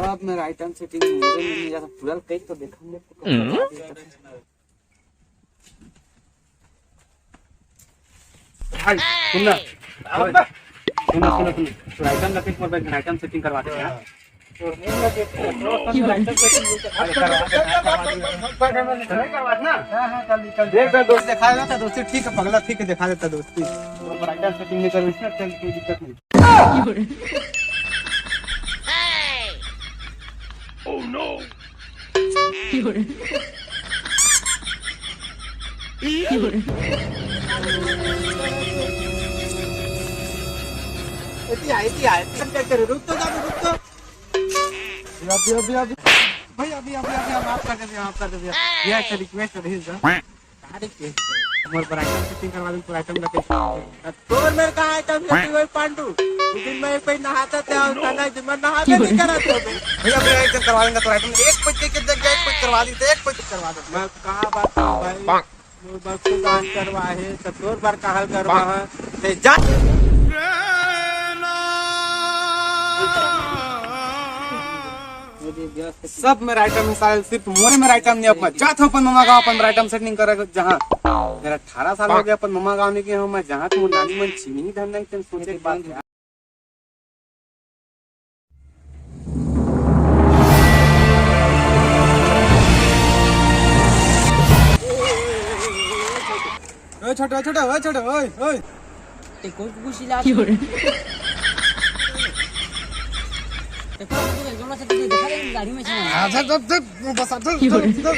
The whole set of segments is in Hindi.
अब मेरा आइटम सेटिंग नहीं जाता पूरा कई तो देखेंगे भाई सुनना सुनो आइटम लगे पर आइटम सेटिंग करवा दे यार देख दोस्त दिखाएगा तो दोस्ती ठीक है पगला ठीक है दिखा देता दोस्ती आइटम सेटिंग नहीं करो इसमें कोई दिक्कत नहीं Oh no! रुक तो भाई अभी माफ कर दे ये अच्छा रिक्वेस्ट है हमारे पर आइटम सेटिंग करवा दे तो आइटम लगे तोर मेरे का आइटम सेटिंग वही पांडू दिन में एक पे नहाता था और खाना दिन में नहाते नहीं करा तो भैया मैं एक करवा देंगे तो आइटम एक पैसे के जगह एक पैसे करवा दी तो एक पैसे करवा दो मैं कहां बात भाई वो बस दान करवा है तो तोर बार कहां करवा है ते जा सब मेरा आइटम है सिर्फ मोरे मेरा आइटम नहीं अपना जात हो अपन मम्मा गाँव अपन मेरा आइटम सेटिंग करे जहाँ मेरा 18 साल हो गया अपन मम्मा गाँव में के मैं जहाँ तुम नानी मन चीनी धन नहीं तुम सोचे के बात छोटा ओए ते कोई कुछ इलाज जोड़ा से दिखा दे गाड़ी में अच्छा जब बस सुनो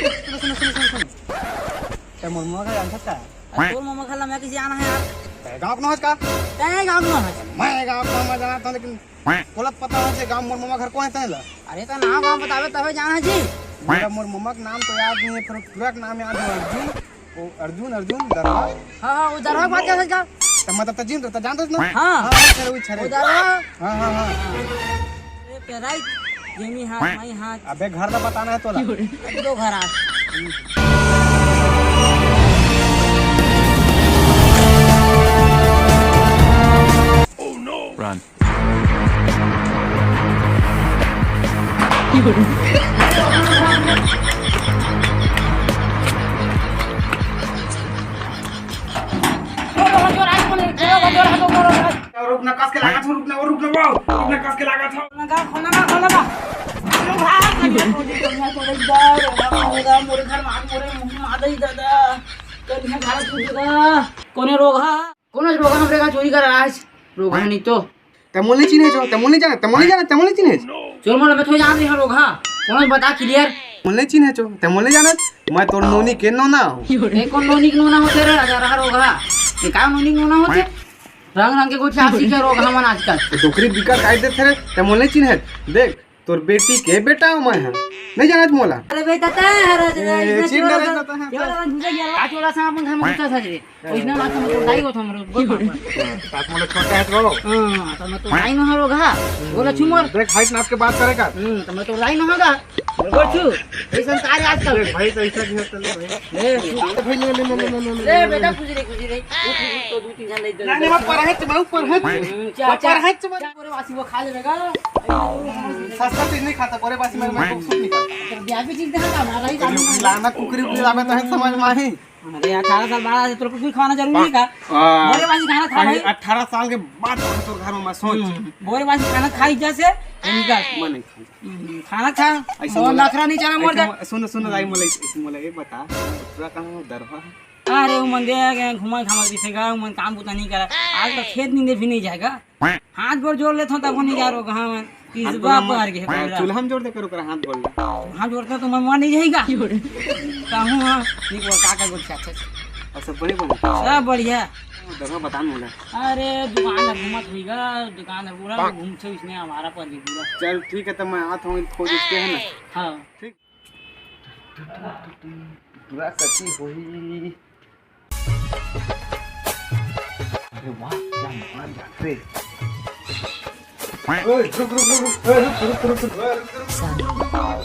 क्या मम्मा का जान सकता है तोर मम्मा खाला मैं किसी आना है यार गांव का नौज का तय गांव में मैं गांव का मैं जाना था लेकिन बोला पता है गांव मोर मम्मा घर कौन है तने अरे तो नाम गांव बतावे तबे जाना है जी मेरा मोर मम्मा का नाम तो याद नहीं है पर पूरा नाम याद है अर्जुन दरवा हां वो दरवा बात कैसे जा मतलब तजिन तो जानते हो ना हां वो छरे वो दरवा हां पे राइट जेमी हाथ माई हाथ अबे घर का बताना है तोला दो घर आ Oh no! Run. रुकना कस के लगा था रुकना कस के लगा था खोलना मोरे घर मादई दादा कन्या घर छूटेगा कोने रोगा हमरे का चोरी कर आज रोगा नहीं तो तमोली चिन्हे तमोली चिन्हे चोर मन में तो जान रही है रोगा कौन बता क्लियर तमोली चिन्हे तमोली जाना मैं तोर नोनी के नोना ए कौन नोनी के नोना होते रे राजा रहा रोगा ये का नोनी के नोना होते रंग के कुछ आसी के रोगा मन आजकल डोकरी बिका काट दे थे तमोली चिन्हे देख तोर बेटी के बेटा मैं है नहीं जाना मोला अरे बेटा ते छोटा सा अपन घर में घुसा था रे ओइना ना तो दाई हो हमरो साथ मोला छोटा है तो हां तो मैं तो दाई न होगा बोला छुमर देख हाइट नाप के बात करेगा तो मैं तो दाई न होगा बोल छु ऐसा कार्य आजकल भाई तो ऐसा नहीं होता ले बेटा कुछ रे तो दो तीन जन ले दे नहीं मैं ऊपर है पूरे वासी वो खा लेगा सस्ता चीज नहीं खाता पूरे बासी मैं सूप नहीं खाता ब्याह भी चीज देखा हमारा ही लाना कुकरी लावे तो है समझ में ही अरे 18 साल बाद तेरे को कुछ खाना जरूरी है का बोरे बासी खाना खा भाई 18 साल के बाद तो घर में मैं सोच बोरे बासी खाना खाई जैसे इनका मैं नहीं खाना खा और नखरा नहीं जाना मोर दे सुन दाई मोला ये बता पूरा कहां दरवा अरे वो मन दे घुमा खामा दिखेगा मन काम बुता नहीं करा आज तो खेत नींदे भी नहीं जाएगा हाथ गोड़ जोड़ लेता हूं तब नहीं जा रो कहां मैं किसबा पार के चूल्हा में जोड़ दे करो कर हाथ जोड़ता तो मैं मर नहीं जाएगा कहूं हां देखो काका गोल अच्छा और सब बढ़िया सब बढ़िया दरवा बता मोला अरे दुकान घुमत होईगा दुकान पूरा घूम छो इसने हमारा पर भी पूरा चल ठीक है तब मैं आता हूं खोज के है ना हां ठीक पूरा कच्ची होई अरे वाह क्या मान जाते रुक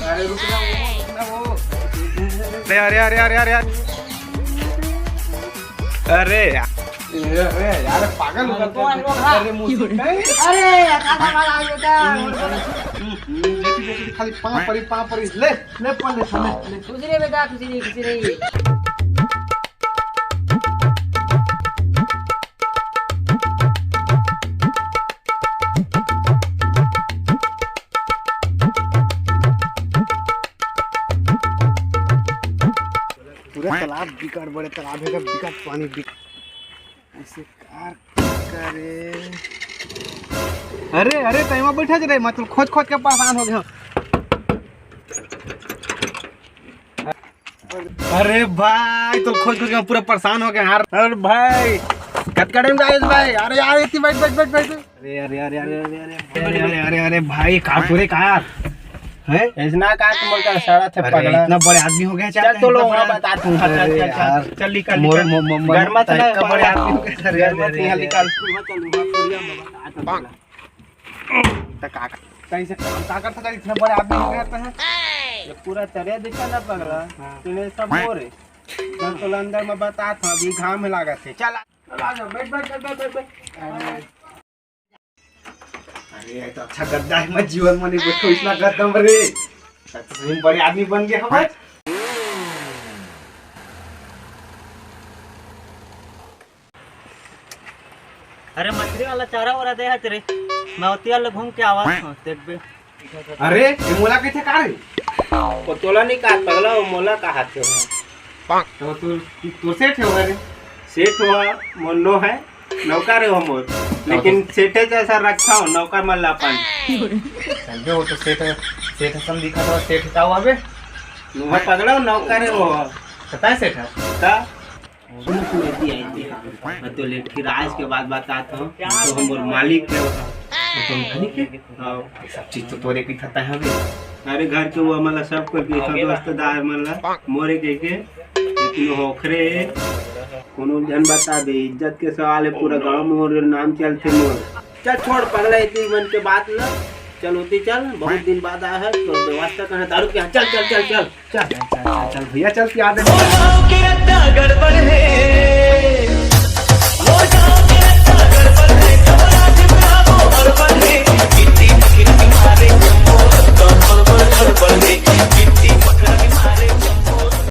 अरे रुक ना वो अरे यार पागल हो कौन लोग गया हाँ? अरे मुझे नहीं अरे काका वाला आ बेटा देखी खाली पाँव पड़ी ले पन ले थाने खुश रे बेटा खुश रे पूरा तालाब बिकट बड़े तालाब है का बिकट पानी बिक ऐसे कार करे अरे तैमा बैठा ज रे मतलब खोज के परेशान हो गया अरे भाई तो खोज के पूरा परेशान हो गया यार अरे भाई कटकड़े में आइस भाई अरे यार इतनी बैठ अरे भाई कार पूरे कार है ऐसा का तुम का सारा थे पगला इतना बड़े आदमी हो गया चल तो लो मैं बता दूं चल निकल घर मत ना बड़े आदमी हो गए घर मत यहां निकाल त काका कहीं से काम का करता इतना बड़े आदमी हो गया है ये पूरा तरह दिखा ना पगला तूने सब हो रे चल तो अंदर में बता था अभी घाम में लगा थे चल आ जा बैठ अरे तो अच्छा गद्दा है मत जीवन में नहीं बैठो इतना गद्दा रे तुम बड़े आदमी बन गए हम अरे मछली वाला चारा वाला दे है तेरे मैं उती वाला घूम के आवा देख बे अरे ये मोला कैसे का रे वो तोला नहीं काट पगला वो मोला का हाथ है तो तू सेठ हो रे सेठ हुआ मोनो है नौकर है वो मोर लेकिन सेठे जैसा रखा हो नौकर मल्ला पान समझो वो तो सेठ सम दिखा तो सेठ का हुआ बे नुहा पगला नौकर है वो पता है सेठ का सुन सुन आई थी मैं तो लेट फिर आज के बाद बताता हूँ तो हम और मालिक है तो मालिक है हाँ सब चीज तो तोरे की थता है बे अरे घर के वो मतलब सब कर के सब रिश्तेदार मतलब मोरे के लेकिन होखरे कोनो जन बता दे इज्जत के सवाल है पूरा गांव में और नाम चलते मोर चल छोड़ पगला इतनी मन के बात ना चल होती चल बहुत दिन बाद आया है तो व्यवस्था करना दारू के चल चल भैया चल याद है गड़बड़ है